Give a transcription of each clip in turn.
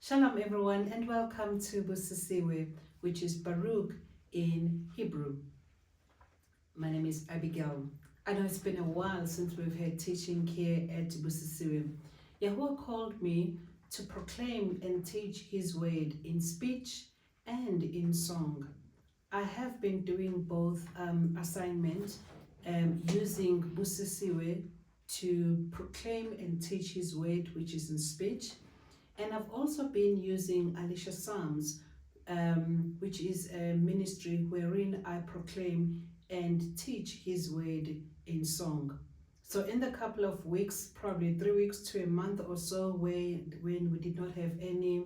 Shalom everyone and welcome to Busisiwe, which is Baruch in Hebrew. My name is Abigail. I know it's been a while since we've had teaching here at Busisiwe. Yahuah called me to proclaim and teach his word in speech and in song. I have been doing both assignments using Busisiwe to proclaim and teach his word, which is in speech. And I've also been using Alicia Psalms, which is a ministry wherein I proclaim and teach his word in song. So in the couple of weeks, probably 3 weeks to a month or so, when we did not have any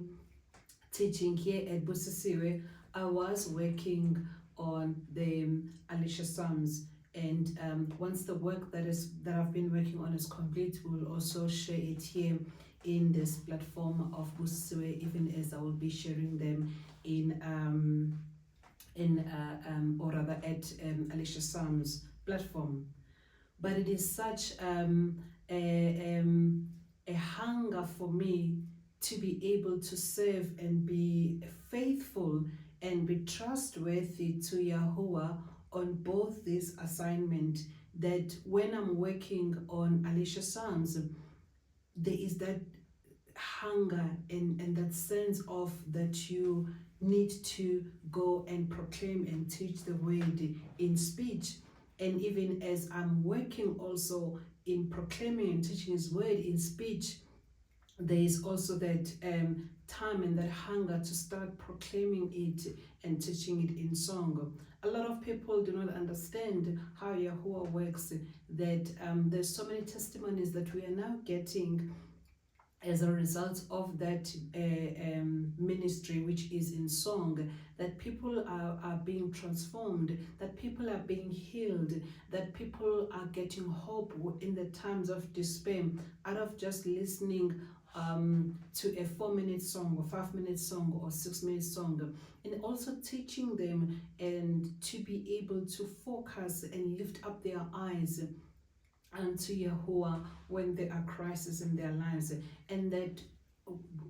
teaching here at Busisiwe, I was working on the Alicia Psalms. And once the work that I've been working on is complete, we will also share it here in this platform of Busisiwe, even as I will be sharing them or rather at Alicia Psalms platform. But it is such a hunger for me to be able to serve and be faithful and be trustworthy to Yahuah on both this assignment, that when I'm working on Alicia Psalms, there is that hunger and that sense of that you need to go and proclaim and teach the word in speech. And even as I'm working also in proclaiming and teaching his word in speech, there is also that time and that hunger to start proclaiming it and teaching it in song. A lot of people do not understand how Yahuah works, that there's so many testimonies that we are now getting as a result of that ministry, which is in song, that people are being transformed, that people are being healed, that people are getting hope in the times of despair out of just listening to a 4-minute song or 5-minute song or 6-minute song, and also teaching them and to be able to focus and lift up their eyes unto Yahuah when there are crises in their lives, and that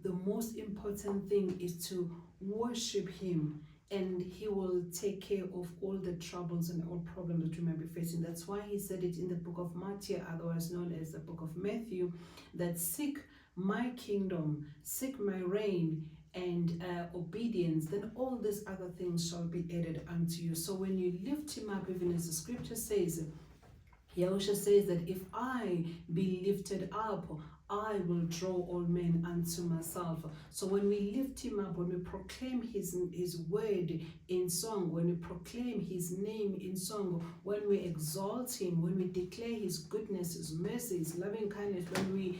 the most important thing is to worship him, and he will take care of all the troubles and all problems that you may be facing. That's why he said it in the book of Matthew, otherwise known as the book of Matthew, that seek my kingdom, seek my reign and obedience, then all these other things shall be added unto you. So when you lift him up, even as the scripture says, Yahushua says that if I be lifted up, I will draw all men unto myself. So when we lift him up, when we proclaim his word in song, when we proclaim his name in song, when we exalt him, when we declare his goodness, his mercy, his loving kindness, when we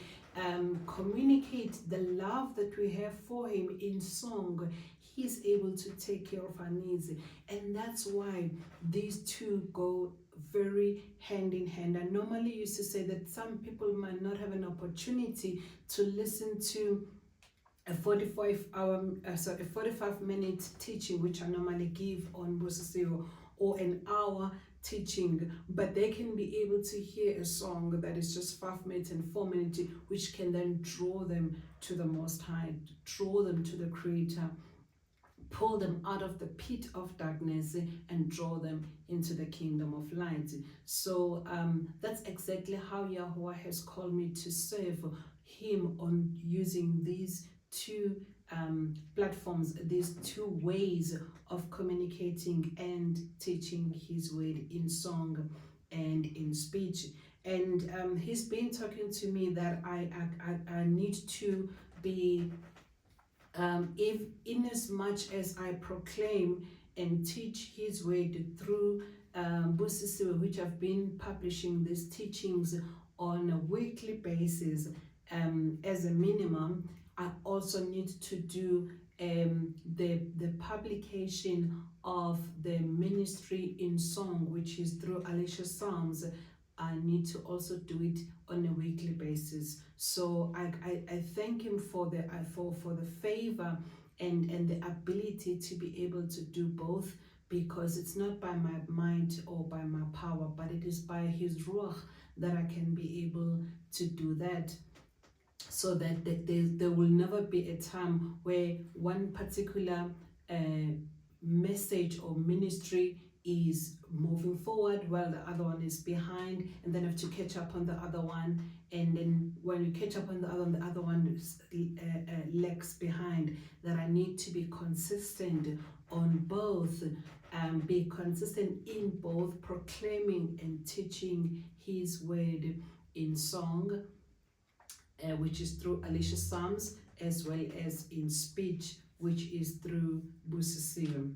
communicate the love that we have for him in song, he's able to take care of our needs. And that's why these two go very hand in hand. I normally used to say that some people might not have an opportunity to listen to a 45-minute teaching, which I normally give on Busisiwe, or an hour teaching, but they can be able to hear a song that is just 5 minutes and 4 minutes, which can then draw them to the Most High, draw them to the Creator, pull them out of the pit of darkness and draw them into the kingdom of light. So that's exactly how Yahuah has called me to serve him on using these two platforms, these two ways of communicating and teaching his word in song and in speech. And he's been talking to me that I need to be if in as much as I proclaim and teach his word through Busisiwe, which I've been publishing these teachings on a weekly basis as a minimum, I also need to do the publication of the ministry in song, which is through Alicia Psalms. I need to also do it on a weekly basis. So I thank him for the favor and the ability to be able to do both, because it's not by my mind or by my power, but it is by his ruach that I can be able to do that. so that there will never be a time where one particular message or ministry is moving forward while the other one is behind, and then have to catch up on the other one, and then when you catch up on the other one is, lags behind. That I need to be consistent on both, be consistent in both proclaiming and teaching his word in song, which is through Alicia Psalms, as well as in speech, which is through Busisium.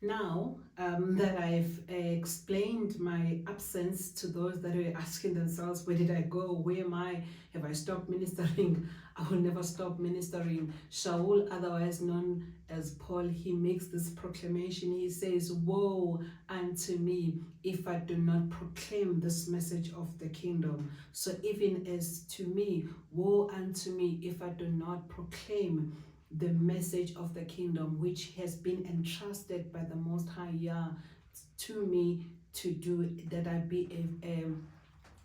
Now that I've explained my absence to those that are asking themselves, where did I go? Where am I? Have I stopped ministering? I will never stop ministering. Shaul, otherwise known as Paul, he makes this proclamation. He says, "Woe unto me if I do not proclaim this message of the kingdom." So even as to me, woe unto me if I do not proclaim the message of the kingdom, which has been entrusted by the Most High Yah to me to do, that I be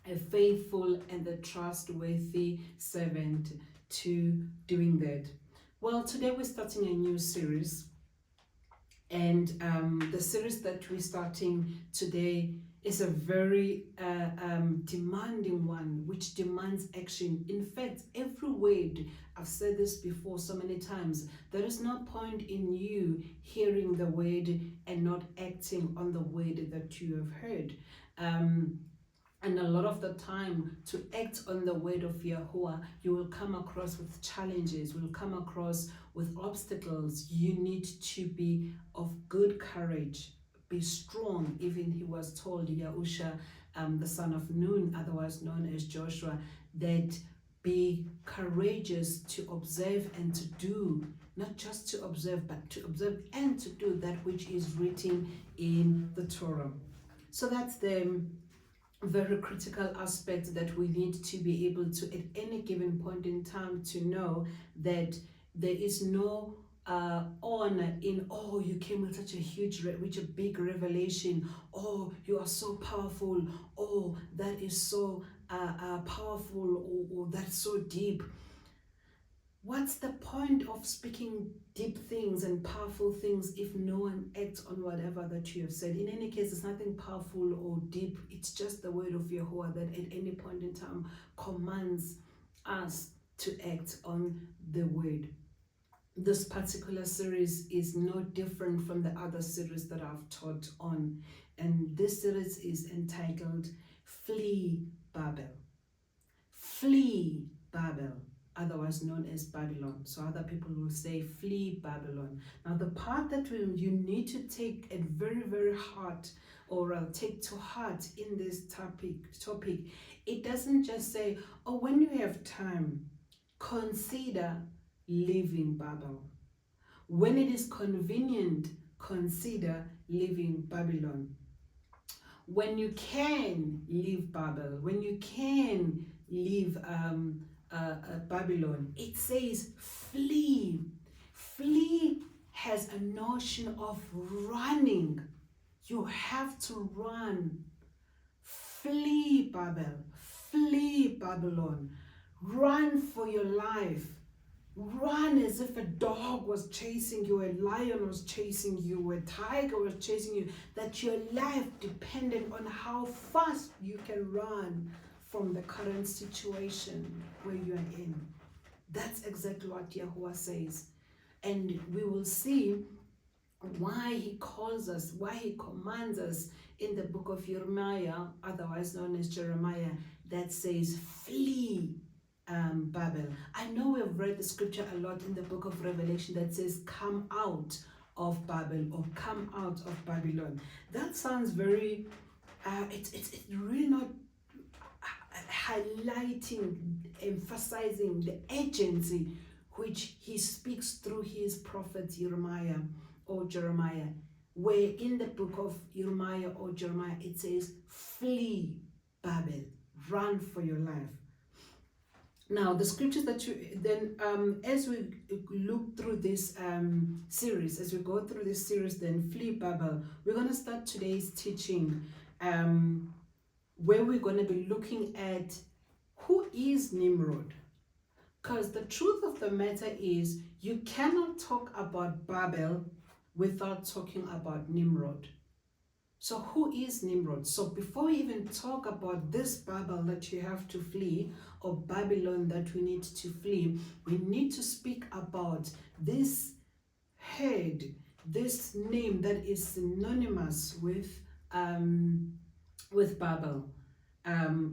a faithful and a trustworthy servant to doing that. Well, today we're starting a new series, and the series that we're starting today is a very demanding one, which demands action. In fact, every word, I've said this before so many times, there is no point in you hearing the word and not acting on the word that you have heard. And a lot of the time, to act on the word of Yahuah, you will come across with challenges, will come across with obstacles. You need to be of good courage, be strong. Even he was told, Yahusha, the son of Nun, otherwise known as Joshua, that be courageous to observe and to do, not just to observe, but to observe and to do that which is written in the Torah. So that's the very critical aspect that we need to be able to, at any given point in time, to know that there is no honor in, oh, you came with such a huge, a big revelation, oh, you are so powerful, oh, that is so powerful, or that's so deep. What's the point of speaking deep things and powerful things if no one acts on whatever that you have said? In any case, it's nothing powerful or deep. It's just the word of Yahuah that at any point in time commands us to act on the word. This particular series is no different from the other series that I've taught on. And this series is entitled Flee Babel. Flee Babel, otherwise known as Babylon. So other people will say flee Babylon. Now the part that you need to take at very, very heart, or take to heart in this topic, it doesn't just say, oh, when you have time, consider leaving Babel. When it is convenient, consider leaving Babylon. When you can leave Babel, when you can leave Babylon, it says flee. Flee has a notion of running. You have to run. Flee Babel. Flee Babylon. Run for your life. Run as if a dog was chasing you, a lion was chasing you, a tiger was chasing you, that your life depended on how fast you can run from the current situation where you are in. That's exactly what Yahuah says. And we will see why he calls us, why he commands us in the book of YirmaYah, otherwise known as Jeremiah, that says, flee Babel. I know we've read the scripture a lot in the book of Revelation that says, come out of Babel, or come out of Babylon. That sounds very, it's really not highlighting, emphasizing the agency which he speaks through his prophet YirmaYah or Jeremiah, where in the book of YirmaYah or Jeremiah it says, flee Babel, run for your life. Now, the scriptures that you then, as we look through this series, as we go through this series, then Flee Babel, we're going to start today's teaching, where we're going to be looking at who is Nimrod. Because the truth of the matter is, you cannot talk about Babel without talking about Nimrod. So who is Nimrod? So before we even talk about this Babel that you have to flee, or Babylon that we need to flee, we need to speak about this head, this name that is synonymous with Babel.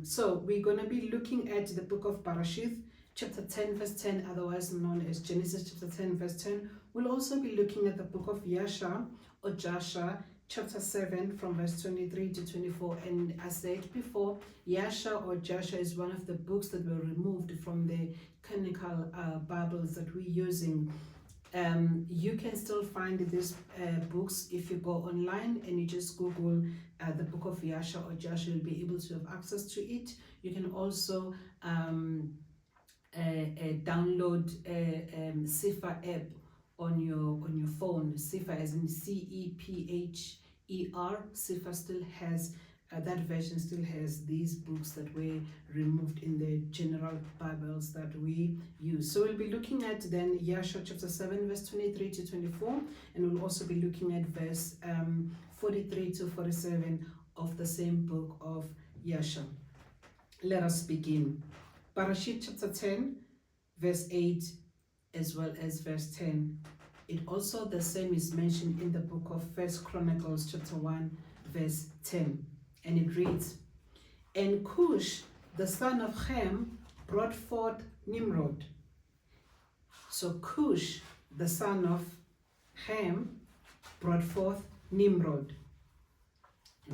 So we're going to be looking at the book of Bereshith, chapter 10 verse 10, otherwise known as Genesis chapter 10 verse 10. We'll also be looking at the book of Yasha or Jasha, chapter 7 from verse 23 to 24. And as said before, Yasha or Jasha is one of the books that were removed from the canonical Bibles that we're using. You can still find these books if you go online and you just Google the book of Yasha or Jasha. You'll be able to have access to it. You can also download Sifa app on your phone. Sifa as in CEPHER. Sifa still has that version still has these books that were removed in the general Bibles that we use. So we'll be looking at then Yasha chapter 7 verse 23 to 24, and we'll also be looking at verse 43 to 47 of the same book of Yasha. Let us begin. Bereshith chapter 10 verse 8 as well as verse 10. It also the same is mentioned in the book of First Chronicles chapter 1 verse 10. And it reads, "And Cush, the son of Ham, brought forth Nimrod." So Cush, the son of Ham, brought forth Nimrod.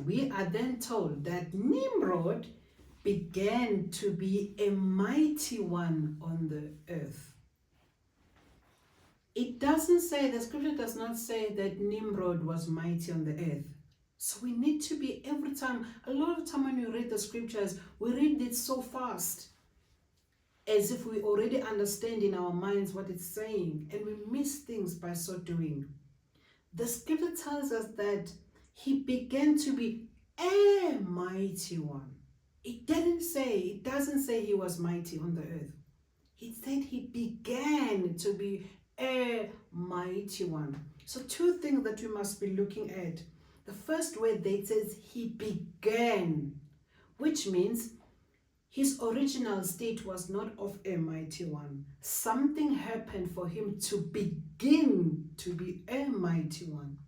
We are then told that Nimrod began to be a mighty one on the earth. It doesn't say, the scripture does not say that Nimrod was mighty on the earth. So we need to be every time, a lot of time when we read the scriptures, we read it so fast, as if we already understand in our minds what it's saying, and we miss things by so doing. The scripture tells us that he began to be a mighty one. It doesn't say he was mighty on the earth. It said he began to be a mighty one. So two things that we must be looking at. The first word there says he began, which means his original state was not of a mighty one. Something happened for him to begin to be a mighty one.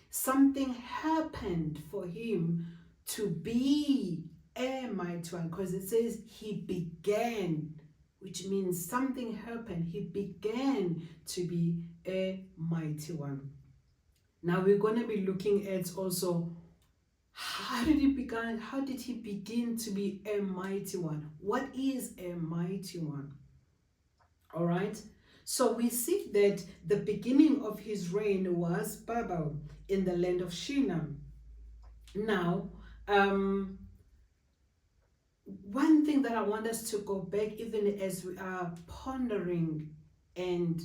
Something happened for him to be a mighty one, because it says he began, which means something happened. He began to be a mighty one. Now we're going to be looking at also how did he begin to be a mighty one? What is a mighty one? All right. So we see that the beginning of his reign was Babel in the land of Shinar. Now, one thing that I want us to go back, even as we are pondering and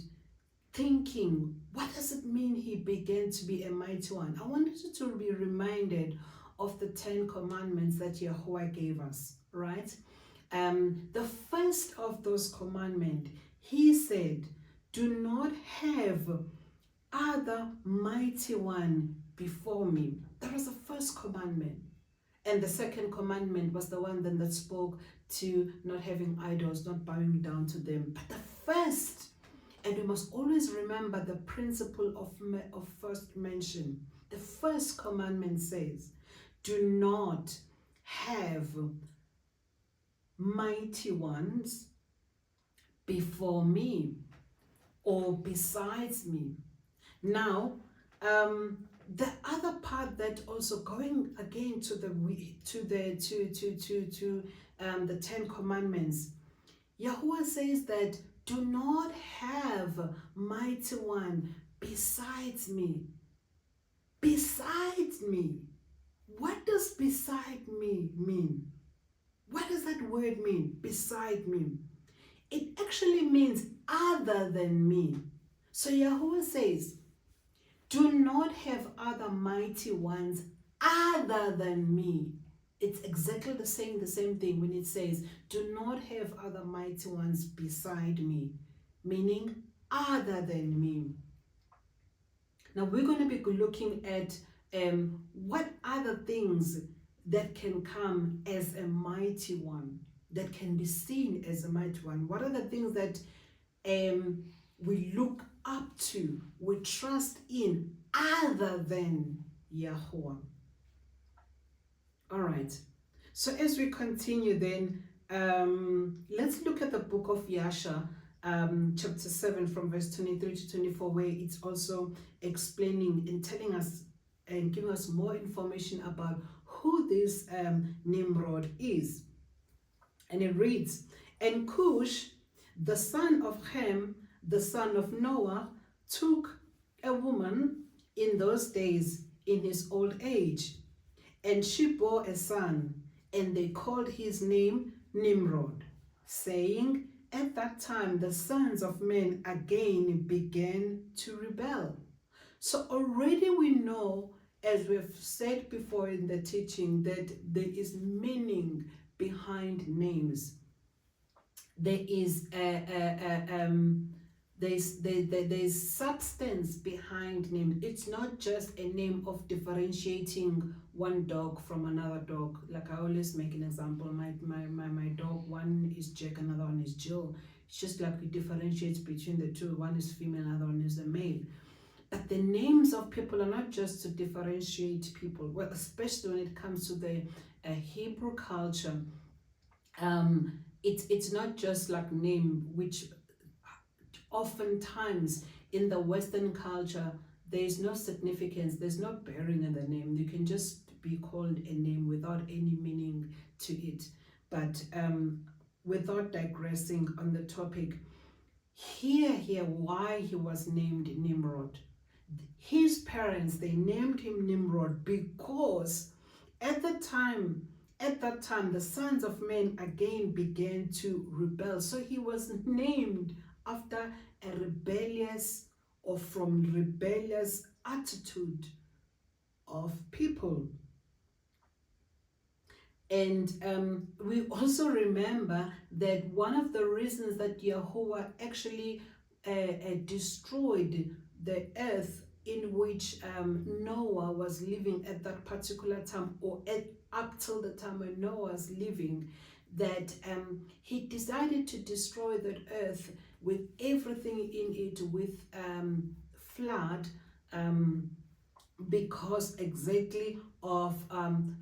thinking, what does it mean he began to be a mighty one? I wanted you to be reminded of the 10 commandments that Yahuah gave us, right? The first of those commandments, he said, do not have other mighty one before me. That was the first commandment. And the second commandment was the one then that spoke to not having idols, not bowing down to them. But the first, and we must always remember the principle of first mention. The first commandment says, do not have mighty ones before me or besides me. Now, the other part that also going again to the 10 commandments, Yahuah says that do not have mighty one besides me. Besides me. What does beside me mean? What does that word mean? Beside me. It actually means other than me. So Yahuah says, do not have other mighty ones other than me. It's exactly the same thing when it says, do not have other mighty ones beside me, meaning other than me. Now we're going to be looking at what other things that can come as a mighty one, that can be seen as a mighty one. What are the things that we look up to, we trust in, other than Yahuah? All right. So as we continue then, let's look at the book of Yasha, chapter 7 from verse 23 to 24, where it's also explaining and telling us and giving us more information about who this Nimrod is. And it reads, and Cush, the son of Ham, the son of Noah, took a woman in those days in his old age, and she bore a son, and they called his name Nimrod, saying, at that time the sons of men again began to rebel. So already we know, as we've said before in the teaching, that there is meaning behind names. There is there's substance behind name. It's not just a name of differentiating one dog from another dog. Like I always make an example, my dog, one is Jack, another one is Jill. It's just like we differentiate between the two. One is female, another one is a male. But the names of people are not just to differentiate people, well, especially when it comes to the Hebrew culture. It's not just like name, which oftentimes in the Western culture there is no significance, there's no bearing in the name. You can just be called a name without any meaning to it. But without digressing on the topic, here why he was named Nimrod. His parents, they named him Nimrod because at that time, the sons of men again began to rebel. So he was named after a rebellious or from rebellious attitude of people. And we also remember that one of the reasons that Yahuah actually destroyed the earth in which Noah was living at that particular time, or up till the time when Noah was living, that he decided to destroy that earth with everything in it with flood, because exactly of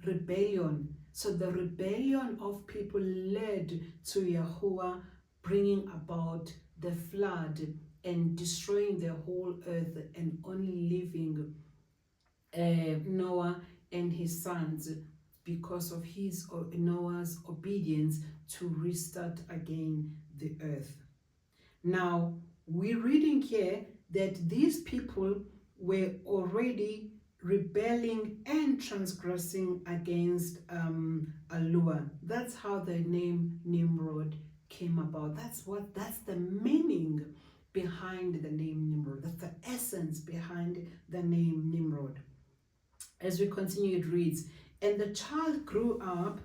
rebellion. So the rebellion of people led to Yahuah bringing about the flood and destroying the whole earth and only leaving Noah and his sons because of Noah's obedience to restart again the earth. Now, we're reading here that these people were already rebelling and transgressing against Yahuah. That's how the name Nimrod came about. That's the meaning behind the name Nimrod. That's the essence behind the name Nimrod. As we continue, it reads, and the child grew up,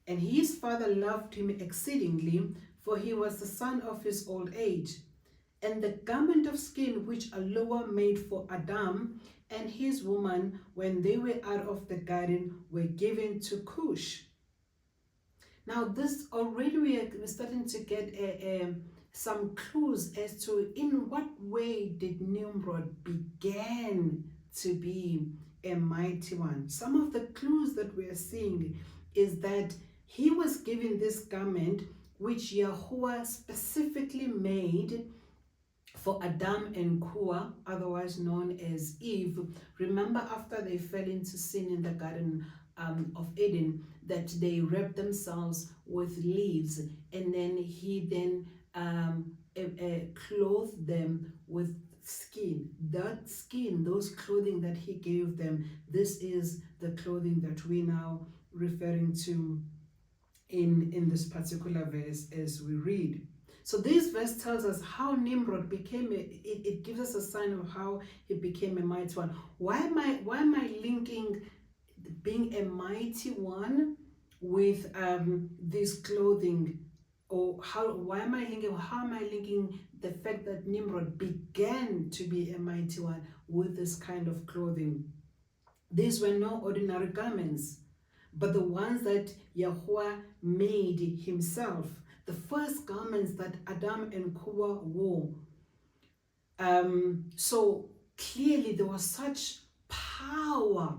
and his father loved him exceedingly, for he was the son of his old age. And the garment of skin which Yahuah made for Adam and his woman when they were out of the garden were given to Cush. Now this already we're starting to get some clues as to in what way did Nimrod begin to be a mighty one. Some of the clues that we are seeing is that he was given this garment which Yahuah specifically made for Adam and Kua, otherwise known as Eve. Remember, after they fell into sin in the Garden of Eden, that they wrapped themselves with leaves, and then he then clothed them with skin. That skin, those clothing that he gave them, this is the clothing that we now referring to in this particular verse as we read. So this verse tells us how Nimrod became it gives us a sign of how he became a mighty one. Why am I linking being a mighty one with this clothing, or how am I linking the fact that Nimrod began to be a mighty one with this kind of clothing? These were no ordinary garments, but the ones that Yahuah made himself, the first garments that Adam and Kuwa wore. So clearly there was such power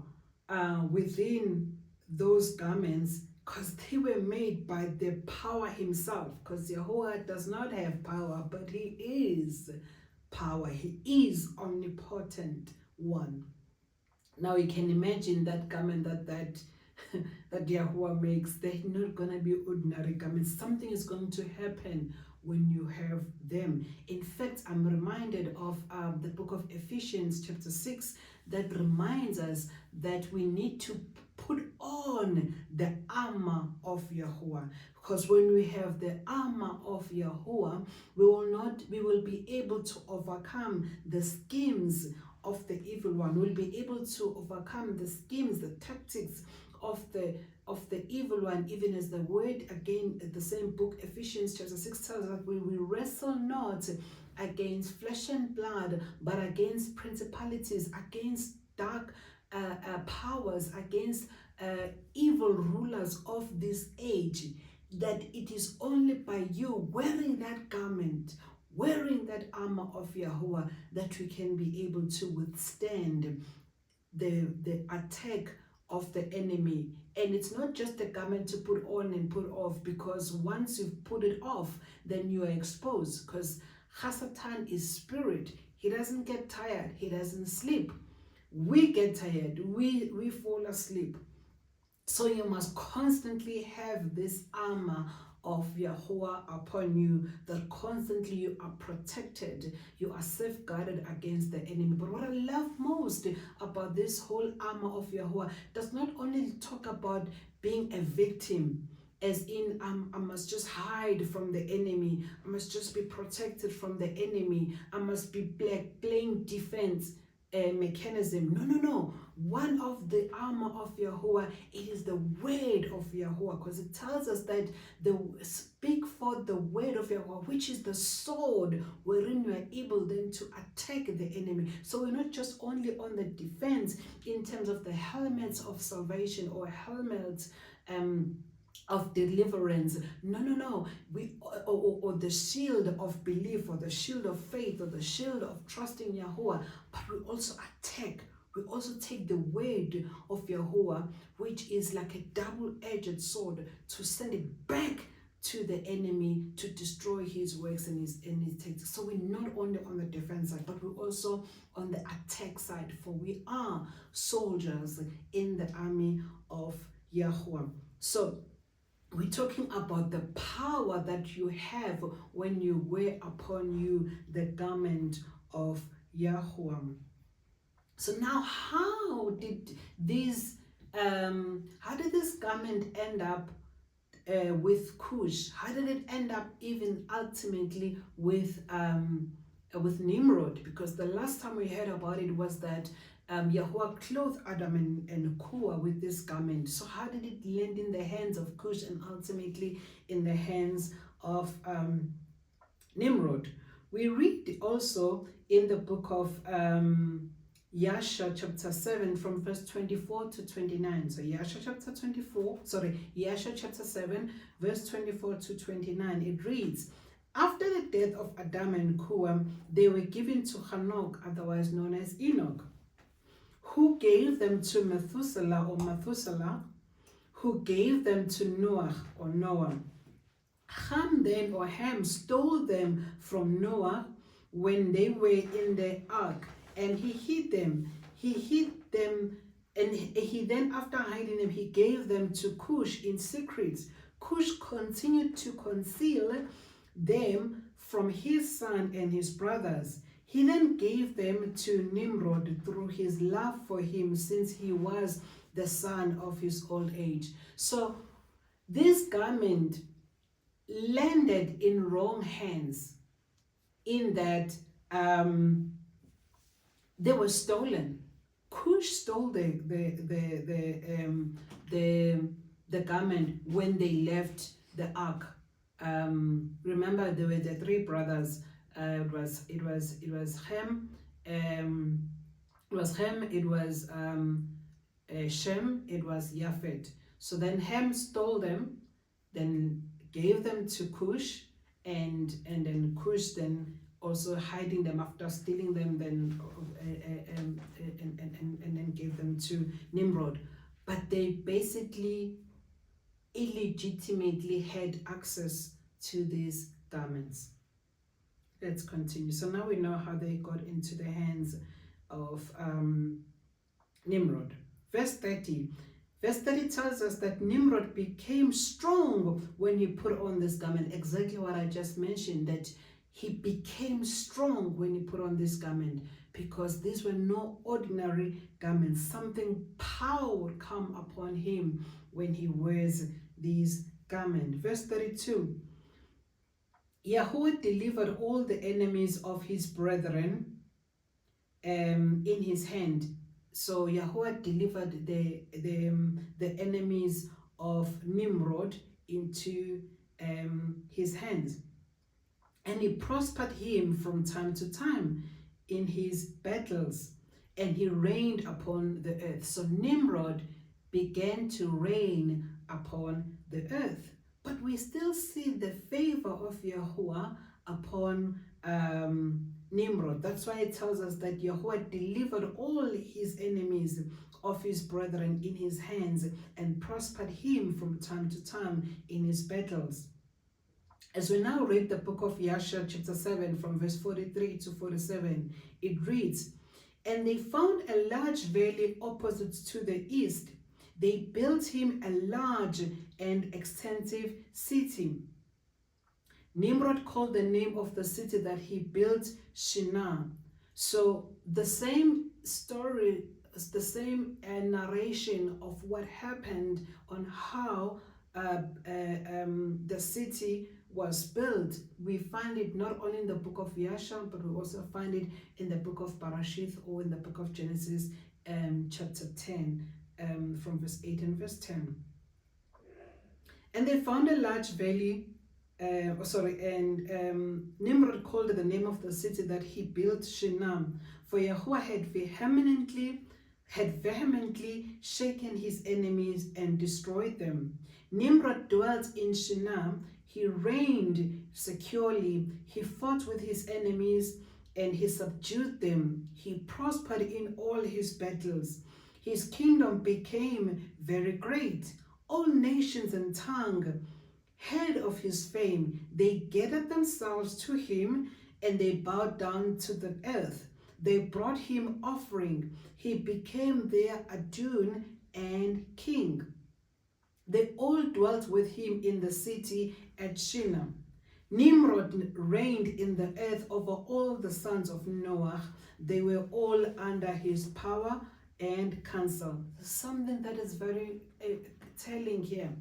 within those garments, because they were made by the power himself, because Yahuah does not have power, but he is power. He is omnipotent one. Now you can imagine that garment that Yahuah makes. They're not going to be ordinary garments. Something is going to happen when you have them. In fact, I'm reminded of the book of Ephesians chapter 6 that reminds us that we need to put on the armor of Yahuah. Because when we have the armor of Yahuah, we will be able to overcome the schemes of the evil one. We'll be able to overcome the schemes, the tactics of the evil one, even as the word, again, the same book, Ephesians chapter 6 tells us that we wrestle not against flesh and blood, but against principalities, against dark powers, against evil rulers of this age, that it is only by you wearing that garment, wearing that armor of Yahuah, that we can be able to withstand the attack of the enemy. And it's not just a garment to put on and put off, because once you've put it off, then you are exposed, because Hasatan is spirit. He doesn't get tired. He doesn't sleep. We get tired. We fall asleep. So you must constantly have this armor of Yahuah upon you, that constantly you are protected, you are safeguarded against the enemy. But what I love most about this whole armor of Yahuah does not only talk about being a victim, as in I must just hide from the enemy, I must just be protected from the enemy, I must be playing defense mechanism. No. One of the armor of Yahuah, it is the word of Yahuah, because it tells us that speak forth the word of Yahuah, which is the sword wherein you are able then to attack the enemy. So we're not just only on the defense in terms of the helmets of salvation or helmets of deliverance. No. We or the shield of belief, or the shield of faith, or the shield of trusting Yahuah, but we also attack. We also take the word of Yahuah, which is like a double-edged sword, to send it back to the enemy to destroy his works and his tactics. So we're not only on the defense side, but we're also on the attack side, for we are soldiers in the army of Yahuah. So we're talking about the power that you have when you wear upon you the garment of Yahuah. So now, how did this garment end up with Cush? How did it end up even ultimately with Nimrod? Because the last time we heard about it was that Yahuah clothed Adam and Kuwa with this garment. So how did it land in the hands of Cush and ultimately in the hands of Nimrod? We read also in the book of Yashar chapter 7 from verse 24 to 29. So Yashar chapter 7 verse 24 to 29. It reads, after the death of Adam and Kuwa, they were given to Hanok, otherwise known as Enoch, who gave them to Methuselah, who gave them to Noah or Noah. Ham stole them from Noah when they were in the ark, and he hid them. And he then, after hiding them, he gave them to Cush in secret. Cush continued to conceal them from his son and his brothers. He then gave them to Nimrod through his love for him, since he was the son of his old age. So this garment landed in wrong hands, in that they were stolen. Cush stole the garment when they left the ark. Remember, there were the three brothers. It was Ham. It was Ham. It was Shem. It was Japheth. So then Ham stole them, then gave them to Cush, and then Cush then also hiding them after stealing them, then and then gave them to Nimrod. But they basically illegitimately had access to these garments. Let's continue. So now we know how they got into the hands of Nimrod. Verse 30. Verse 30 tells us that Nimrod became strong when he put on this garment. Exactly what I just mentioned, that he became strong when he put on this garment, because these were no ordinary garments. Something power would come upon him when he wears these garments. Verse 32. Yahuah delivered all the enemies of his brethren in his hand. So Yahuah delivered the enemies of Nimrod into his hands. And he prospered him from time to time in his battles, and he reigned upon the earth. So Nimrod began to reign upon the earth. But we still see the favor of Yahuah upon Nimrod. That's why it tells us that Yahuah delivered all his enemies of his brethren in his hands and prospered him from time to time in his battles. As we now read the book of Yasher, chapter 7, from verse 43 to 47, it reads, "And they found a large valley opposite to the east. They built him a large and extensive city. Nimrod called the name of the city that he built Shinar." So the same story, the same narration of what happened on how the city was built, we find it not only in the book of Yasher, but we also find it in the book of Barashith, or in the book of Genesis, chapter 10, from verse 8 and verse 10. "And they found a large valley, and Nimrod called the name of the city that he built Shinar, for Yahuah had vehemently shaken his enemies and destroyed them. Nimrod dwelt in Shinar. He reigned securely. He fought with his enemies and he subdued them. He prospered in all his battles. His kingdom became very great. All nations and tongue heard of his fame. They gathered themselves to him and they bowed down to the earth. They brought him offering. He became their Adon and king. They all dwelt with him in the city at Shinar. Nimrod reigned in the earth over all the sons of Noah. They were all under his power and counsel." Something that is very telling here,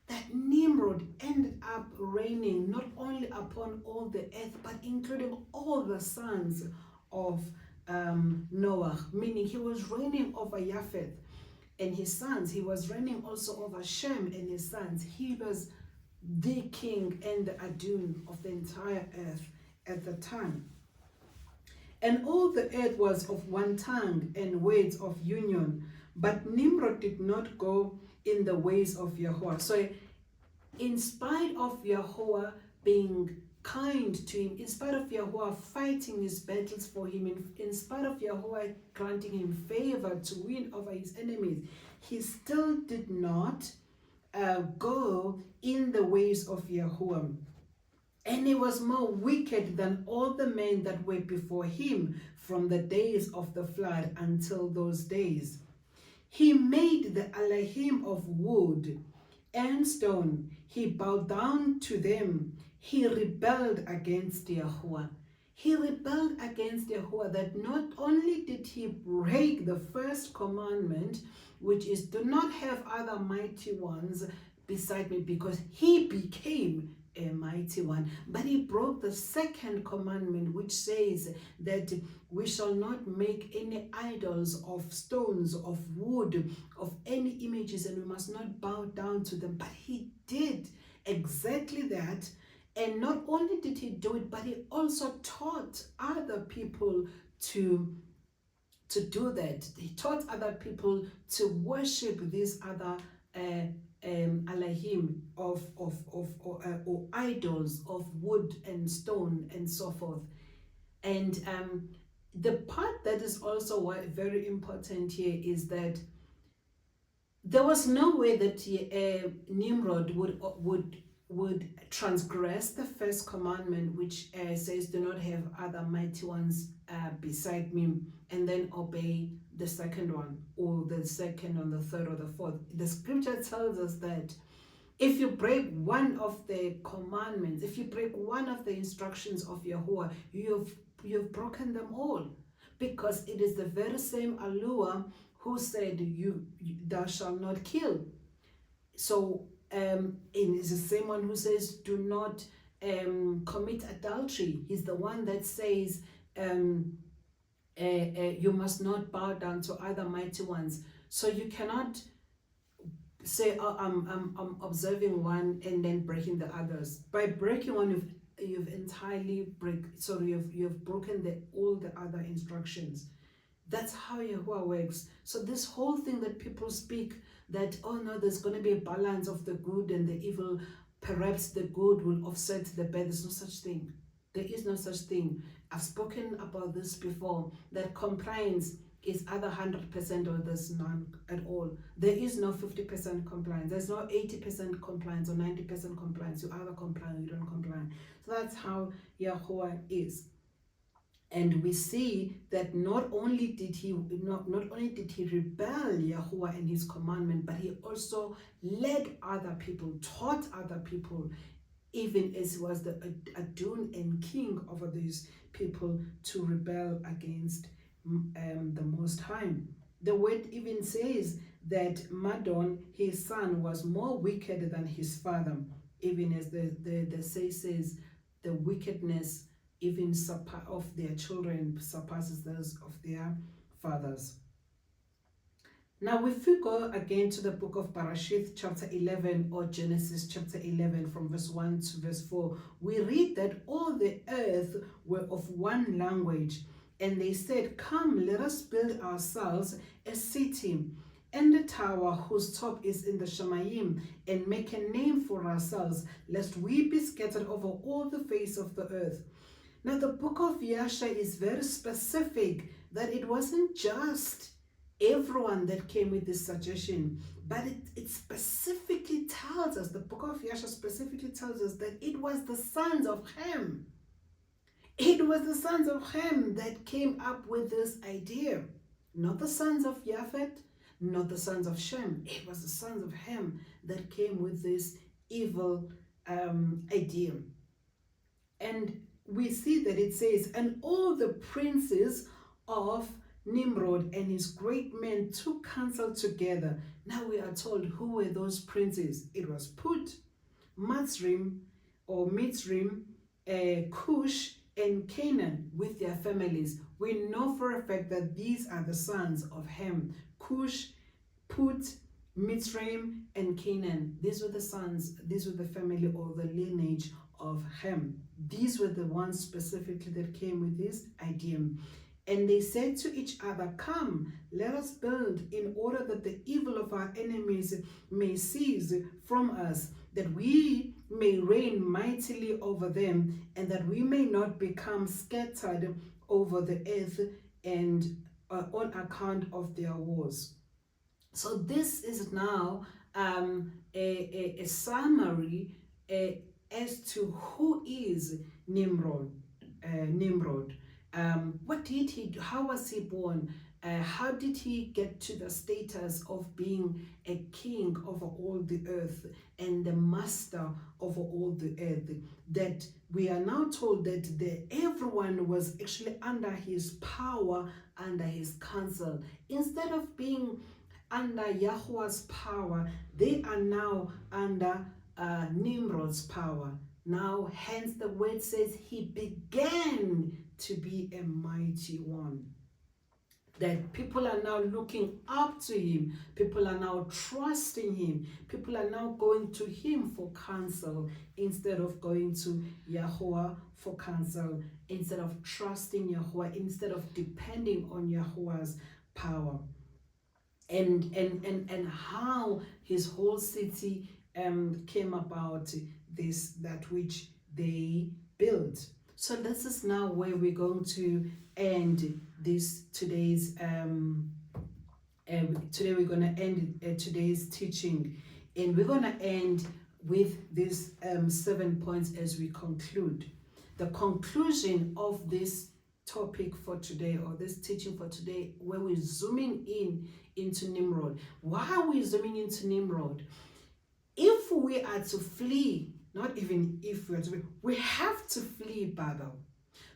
that Nimrod ended up reigning not only upon all the earth, but including all the sons of Noah, meaning he was reigning over Japheth and his sons. He was reigning also over Shem and his sons. He was the king and the Adon of the entire earth at the time. "And all the earth was of one tongue and words of union. But Nimrod did not go in the ways of Yahuah." So in spite of Yahuah being kind to him, in spite of Yahuah fighting his battles for him, in spite of Yahuah granting him favor to win over his enemies, he still did not go in the ways of Yahuah. And he was more wicked than all the men that were before him from the days of the flood until those days. He made the Elohim of wood and stone. He bowed down to them. He rebelled against Yahuah. He rebelled against Yahuah, that not only did he break the first commandment, which is, "Do not have other mighty ones beside me," because he became a mighty one. But he broke the second commandment, which says that we shall not make any idols of stones, of wood, of any images, and we must not bow down to them. But he did exactly that. And not only did he do it, but he also taught other people to do that. He taught other people to worship these other Elohim or idols of wood and stone and so forth. And the part that is also very important here is that there was no way that Nimrod would transgress the first commandment, which says, "Do not have other mighty ones beside me," and then obey the second one, or the second, or the third, or the fourth. The scripture tells us that if you break one of the commandments, if you break one of the instructions of Yahuah, you've broken them all, because it is the very same Yahuah who said, "Thou shalt not kill." So it is the same one who says, "Do not commit adultery." He's the one that says, you must not bow down to other mighty ones. So you cannot say, "Oh, I'm observing one and then breaking the others." By breaking one, you've entirely you've broken all the other instructions. That's how Yahuah works. So this whole thing that people speak, that, "Oh no, there's going to be a balance of the good and the evil, perhaps the good will offset the bad," there's no such thing. There is no such thing. I've spoken about this before, that compliance is either 100% or there's none at all. There is no 50% compliance. There's no 80% compliance or 90% compliance. You either comply or you don't comply. So that's how Yahuah is. And we see that not only did he rebel Yahuah and his commandment, but he also led other people, taught other people, even as he was the Adon and king over these people, to rebel against the Most High. The word even says that Madon, his son, was more wicked than his father, even as the says the wickedness even of their children surpasses those of their fathers. Now, if we go again to the book of Bereshith, chapter 11, or Genesis chapter 11, from verse 1 to verse 4, we read that all the earth were of one language, and they said, "Come, let us build ourselves a city and a tower whose top is in the Shemayim, and make a name for ourselves, lest we be scattered over all the face of the earth." Now, the book of Yasha is very specific that it wasn't just everyone that came with this suggestion, but it specifically tells us, the book of Yasha specifically tells us that it was the sons of Ham. It was the sons of Ham that came up with this idea. Not the sons of Japhet, not the sons of Shem. It was the sons of Ham that came with this evil idea. And we see that it says, "And all the princes of Nimrod and his great men took counsel together." Now we are told who were those princes. It was Put, Mitzrim, Cush, and Canaan with their families. We know for a fact that these are the sons of Ham: Cush, Put, Mitzrim, and Canaan. These were the sons, these were the family or the lineage of Ham. These were the ones specifically that came with this idea. And they said to each other, "Come, let us build, in order that the evil of our enemies may cease from us, that we may reign mightily over them, and that we may not become scattered over the earth, and on account of their wars." So this is now a summary as to who is Nimrod. What did he do? How was he born? How did he get to the status of being a king over all the earth and the master over all the earth? That we are now told that everyone was actually under his power, under his counsel. Instead of being under Yahuah's power, they are now under Nimrod's power. Now, hence the word says he began to be a mighty one. That people are now looking up to him. People are now trusting him. People are now going to him for counsel instead of going to Yahuah for counsel, instead of trusting Yahuah, instead of depending on Yahuah's power. And how his whole city came about, that which they built. So this is now where we're going to end today's today we're going to end today's teaching, and we're going to end with these 7 points as we conclude. The conclusion of this topic for today, or this teaching for today, where we're zooming into Nimrod. Why are we zooming into Nimrod? If we are to flee, not even if we are to flee, we have to flee Babel.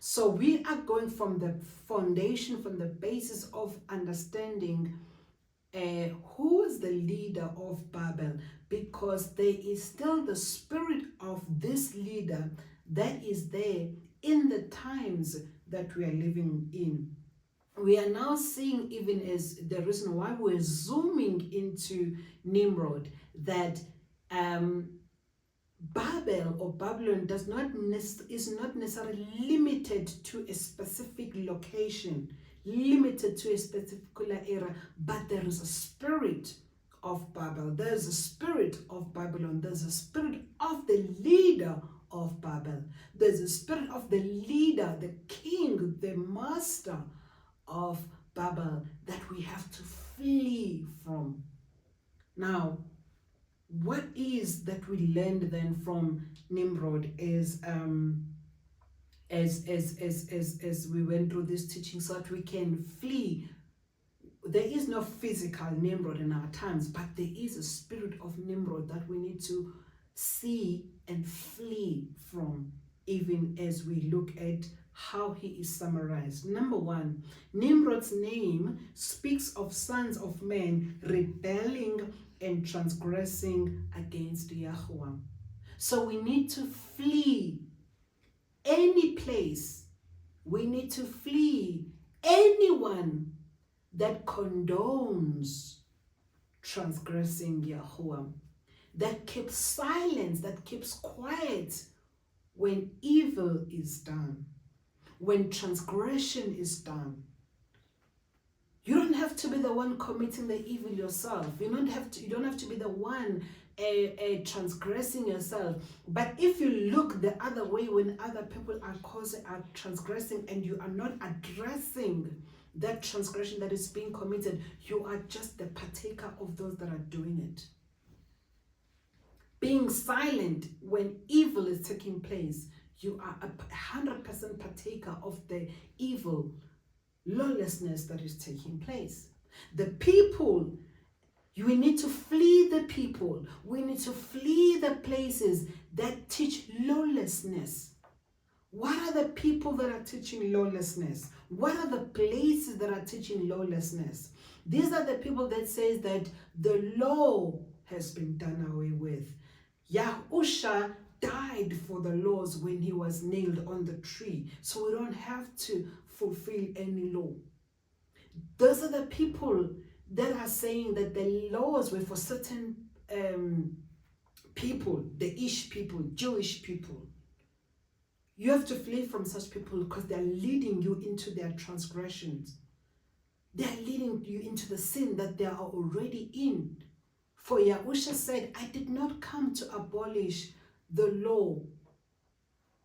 So we are going from the foundation, from the basis of understanding who is the leader of Babel, because there is still the spirit of this leader that is there in the times that we are living in. We are now seeing, even as the reason why we're zooming into Nimrod, that Babel or Babylon is not necessarily limited to a specific location, limited to a specific era, but there is a spirit of Babel, there's a spirit of Babylon, there's a spirit of the leader of Babel, there's a spirit of the leader, the king, the master of Babel that we have to flee from. Now, what is that we learned then from Nimrod is as we went through this teaching, so that we can flee. There is no physical Nimrod in our times, but there is a spirit of Nimrod that we need to see and flee from, even as we look at how he is summarized. Number one, Nimrod's name speaks of sons of men rebelling and transgressing against Yahuah. So we need to flee any place. We need to flee anyone that condones transgressing Yahuah, that keeps silence, that keeps quiet when evil is done, when transgression is done. You don't have to be the one committing the evil yourself. You don't have to be the one transgressing yourself. But if you look the other way when other people are transgressing, and you are not addressing that transgression that is being committed, you are just the partaker of those that are doing it. Being silent when evil is taking place, you are 100% partaker of the evil, lawlessness that is taking place. The people, we need to flee the people. We need to flee the places that teach lawlessness. What are the people that are teaching lawlessness? What are the places that are teaching lawlessness? These are the people that says that the law has been done away with. Yahuah died for the laws when he was nailed on the tree, so we don't have to fulfill any law. Those are the people that are saying that the laws were for certain people, the Ish people, Jewish people. You have to flee from such people because they are leading you into their transgressions. They are leading you into the sin that they are already in. For Yahuah said, I did not come to abolish the law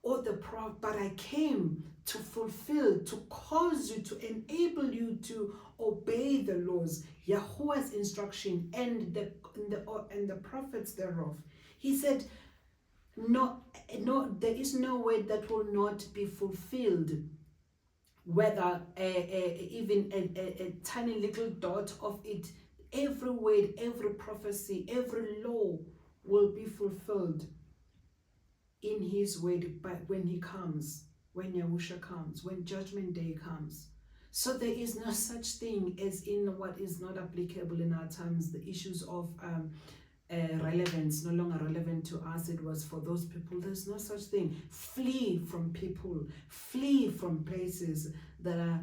or the prophet, but I came to fulfill, to cause you, to enable you to obey the laws, Yahuah's instruction and the prophets thereof. He said, no, there is no word that will not be fulfilled, whether even a tiny little dot of it. Every word, every prophecy, every law will be fulfilled in his word, but when he comes, when Yahuah comes, when judgment day comes. So there is no such thing as in what is not applicable in our times, the issues of relevance, no longer relevant to us. It was for those people. There's no such thing. Flee from people. Flee from places that are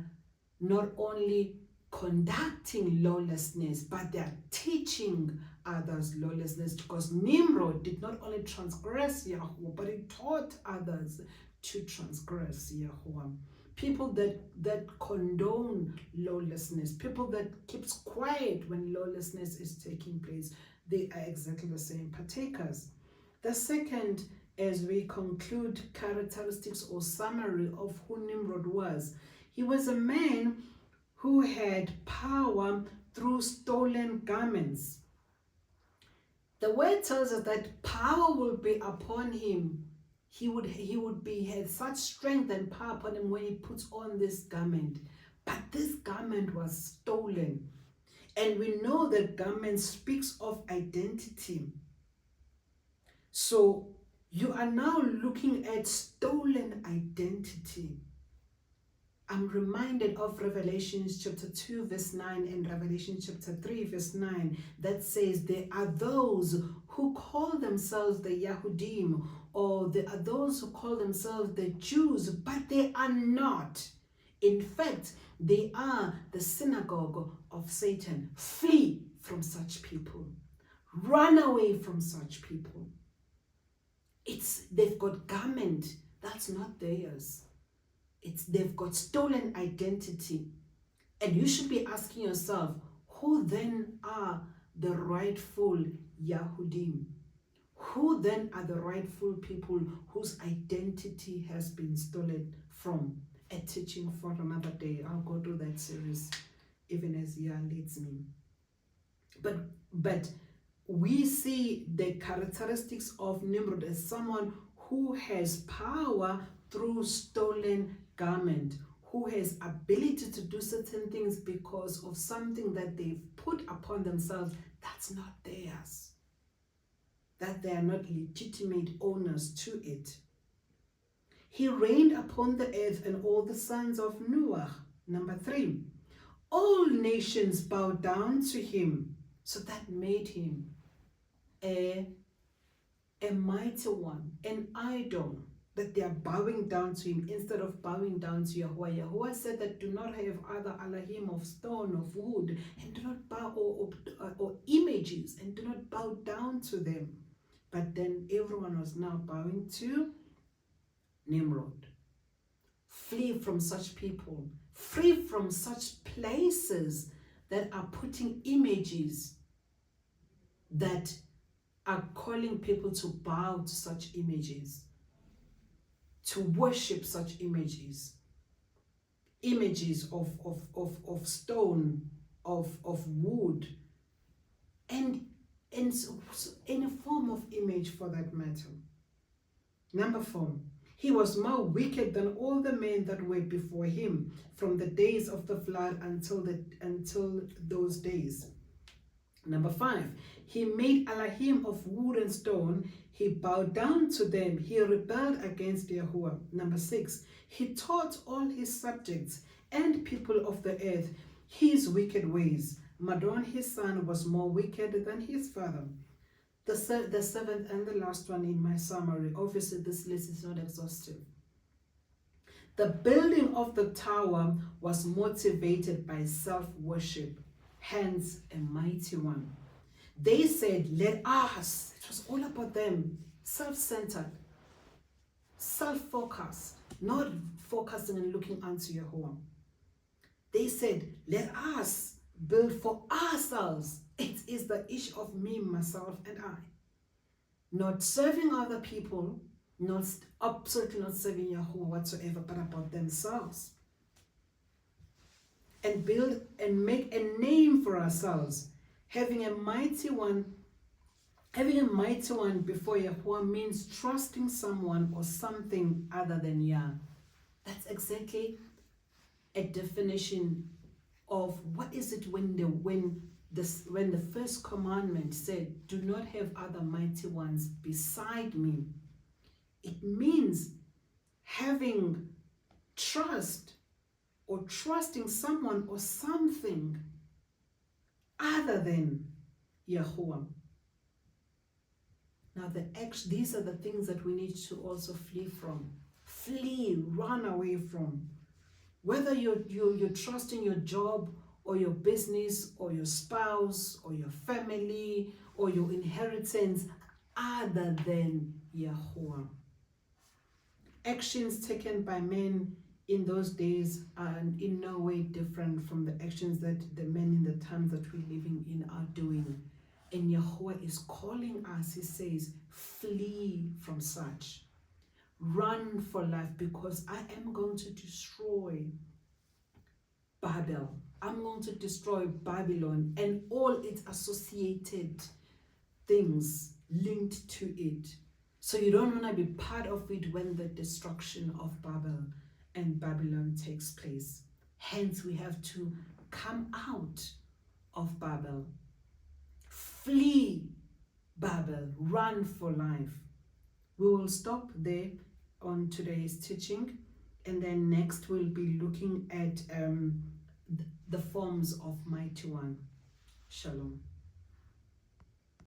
not only conducting lawlessness, but they are teaching others lawlessness, because Nimrod did not only transgress Yahuah, but he taught others to transgress Yahuah. People that condone lawlessness, people that keeps quiet when lawlessness is taking place, they are exactly the same partakers. The second, as we conclude, characteristics or summary of who Nimrod was. He was a man who had power through stolen garments. The word tells us that power will be upon him. He would had such strength and power upon him when he puts on this garment. But this garment was stolen. And we know that garment speaks of identity. So you are now looking at stolen identity. I'm reminded of Revelation chapter 2 verse 9 and Revelation chapter 3 verse 9 that says there are those who call themselves the Yahudim, or there are those who call themselves the Jews, but they are not. In fact, they are the synagogue of Satan. Flee from such people. Run away from such people. They've got garment that's not theirs. They've got stolen identity. And you should be asking yourself, who then are the rightful Yahudim? Who then are the rightful people whose identity has been stolen from? A teaching for another day. I'll go through that series even as Yah leads me. But we see the characteristics of Nimrod as someone who has power through stolen garment, who has ability to do certain things because of something that they've put upon themselves that's not theirs, that they are not legitimate owners to it. He reigned upon the earth and all the sons of Noah. Number 3, all nations bowed down to him. So that made him a mighty one, an idol, that they are bowing down to him instead of bowing down to Yahuah. Yahuah said that do not have other Elohim of stone, of wood, and do not bow, or images, and do not bow down to them. But then everyone was now bowing to Nimrod. Flee from such people. Free from such places that are putting images, that are calling people to bow to such images, to worship such images of stone, of wood, and any form of image for that matter. Number 4, he was more wicked than all the men that were before him from the days of the flood until those days. Number 5, he made Elohim of wood and stone. He bowed down to them. He rebelled against Yahuah. Number 6, he taught all his subjects and people of the earth his wicked ways. Madon, his son, was more wicked than his father. The seventh and the last one in my summary. Obviously, this list is not exhaustive. The building of the tower was motivated by self-worship, hence a mighty one. They said, let us. It was all about them, self-centered, self-focused, not focusing and looking unto Yahuah. They said, let us build for ourselves. It is the issue of me, myself, and I. Not serving other people, absolutely not serving Yahuah whatsoever, but about themselves. And build and make a name for ourselves. Having a mighty one before Yahuah means trusting someone or something other than Yah. That's exactly a definition of what is it when the first commandment said, do not have other mighty ones beside me. It means having trust or trusting someone or something other than Yahuah. Now these are the things that we need to also flee from. Flee, run away from. Whether you're trusting your job or your business or your spouse or your family or your inheritance other than Yahuah. Actions taken by men in those days are in no way different from the actions that the men in the times that we're living in are doing. And Yahuah is calling us, he says, flee from such. Run for life, because I am going to destroy Babel. I'm going to destroy Babylon and all its associated things linked to it. So you don't want to be part of it when the destruction of Babel and Babylon takes place. Hence, we have to come out of Babel. Flee Babel. Run for life. We will stop there on today's teaching, and then next we'll be looking at the forms of Mighty One. Shalom.